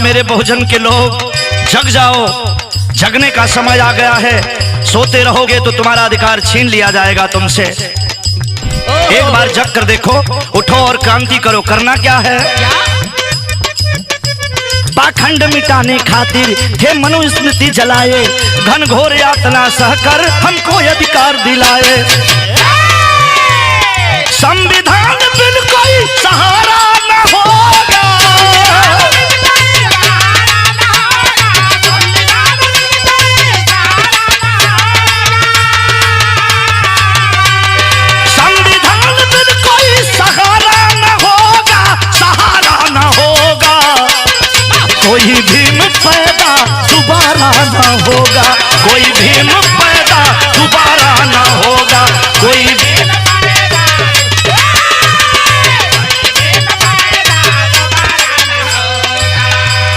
मेरे बहुजन के लोग, जग जाओ, जगने का समय आ गया है। सोते रहोगे तो तुम्हारा अधिकार छीन लिया जाएगा तुमसे। एक बार जग कर देखो, उठो और क्रांति करो। करना क्या है? पाखंड मिटाने खातिर थे मनुस्मृति जलाए, घन घोर यातना सहकर हमको अधिकार दिलाए। संविधान बिल कोई सहारा न होगा, संविधान बिल कोई सहारा न होगा, सहारा न होगा। कोई भीम पैदा दोबारा न होगा, कोई भीम पैदा दोबारा न होगा।